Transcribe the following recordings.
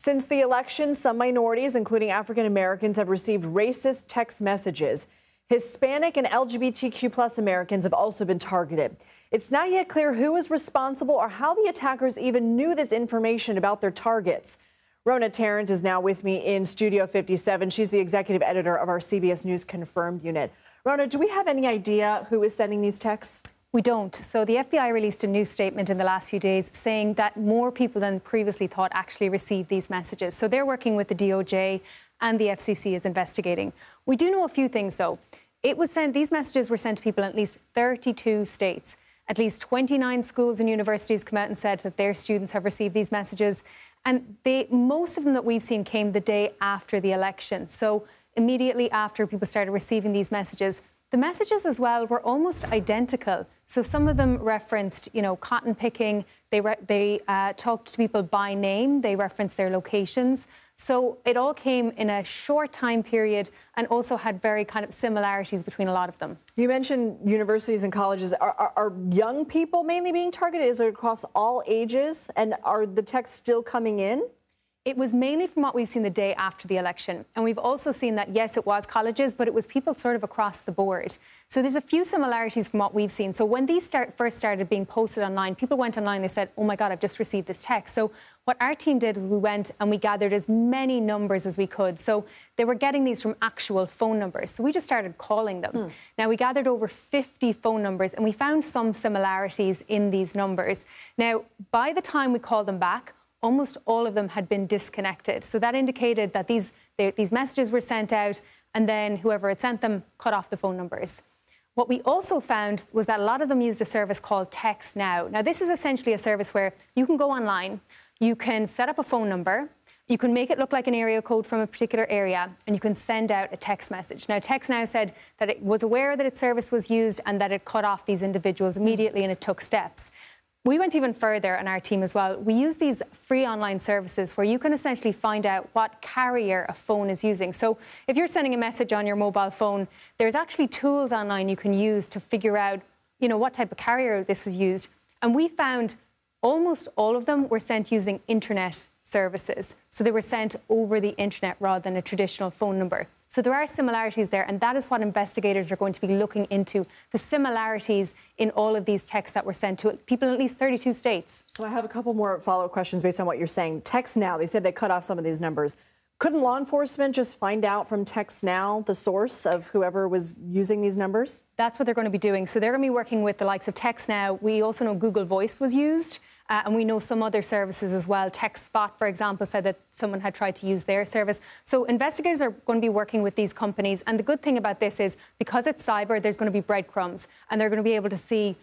Since the election, some minorities, including African Americans, have received racist text messages. Hispanic and LGBTQ Americans have also been targeted. It's not yet clear who is responsible or how the attackers even knew this information about their targets. Rhona Tarrant is now with me in Studio 57. She's the executive editor of our CBS News Confirmed unit. Rhona, do we have any idea who is sending these texts? We don't. So the FBI released a news statement in the last few days saying that more people than previously thought actually received these messages. So they're working with the DOJ and the FCC is investigating. We do know a few things, though. These messages were sent to people in at least 32 states. At least 29 schools and universities come out and said that their students have received these messages. And most of them that we've seen came the day after the election. So immediately after people started receiving these messages. The messages as well were almost identical. So some of them referenced, cotton picking. They talked to people by name. They referenced their locations. So it all came in a short time period and also had very kind of similarities between a lot of them. You mentioned universities and colleges. Are young people mainly being targeted? Is it across all ages? And are the texts still coming in? It was mainly from what we've seen the day after the election. And we've also seen that, yes, it was colleges, but it was people sort of across the board. So there's a few similarities from what we've seen. So when these first started being posted online, people went online, they said, oh my God, I've just received this text. So what our team did was we went and we gathered as many numbers as we could. So they were getting these from actual phone numbers. So we just started calling them. Now, we gathered over 50 phone numbers and we found some similarities in these numbers. Now, by the time we called them back, almost all of them had been disconnected. So that indicated that these messages were sent out and then whoever had sent them cut off the phone numbers. What we also found was that a lot of them used a service called Text Now. Now, this is essentially a service where you can go online, you can set up a phone number, you can make it look like an area code from a particular area, and you can send out a text message. Now, Text Now said that it was aware that its service was used and that it cut off these individuals immediately and it took steps. We went even further on our team as well. We use these free online services where you can essentially find out what carrier a phone is using. So if you're sending a message on your mobile phone, there's actually tools online you can use to figure out, what type of carrier this was used. And we found almost all of them were sent using internet services. So they were sent over the internet rather than a traditional phone number. So there are similarities there, and that is what investigators are going to be looking into, the similarities in all of these texts that were sent to people in at least 32 states. So I have a couple more follow-up questions based on what you're saying. Text Now, they said they cut off some of these numbers. Couldn't law enforcement just find out from Text Now the source of whoever was using these numbers? That's what they're going to be doing. So they're going to be working with the likes of Text Now. We also know Google Voice was used. And we know some other services as well. TextSpot, for example, said that someone had tried to use their service. So investigators are going to be working with these companies. And the good thing about this is because it's cyber, there's going to be breadcrumbs. And they're going to be able to see,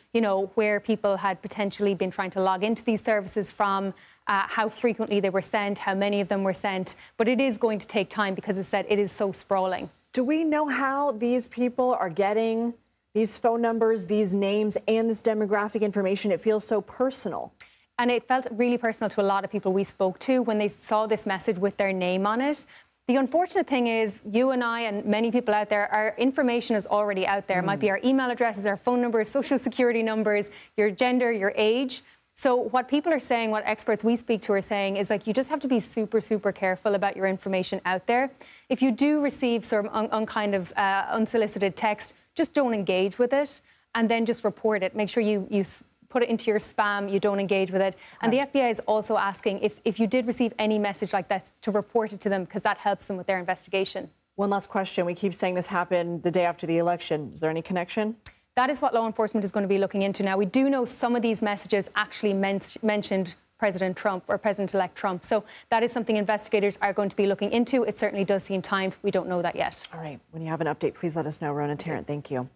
where people had potentially been trying to log into these services from, how frequently they were sent, how many of them were sent. But it is going to take time because, as I said, it is so sprawling. Do we know how these people are getting these phone numbers, these names, and this demographic information? It feels so personal. And it felt really personal to a lot of people we spoke to when they saw this message with their name on it. The unfortunate thing is you and I and many people out there, our information is already out there. It might be our email addresses, our phone numbers, social security numbers, your gender, your age. So what people are saying, what experts we speak to are saying is you just have to be super, super careful about your information out there. If you do receive some unsolicited text, just don't engage with it and then just report it. Make sure you put it into your spam, you don't engage with it. And the FBI is also asking if you did receive any message like that to report it to them because that helps them with their investigation. One last question. We keep saying this happened the day after the election. Is there any connection? That is what law enforcement is going to be looking into now. We do know some of these messages actually mentioned President Trump or President-elect Trump. So that is something investigators are going to be looking into. It certainly does seem timed. We don't know that yet. All right. When you have an update, please let us know. Rhona Tarrant, thank you.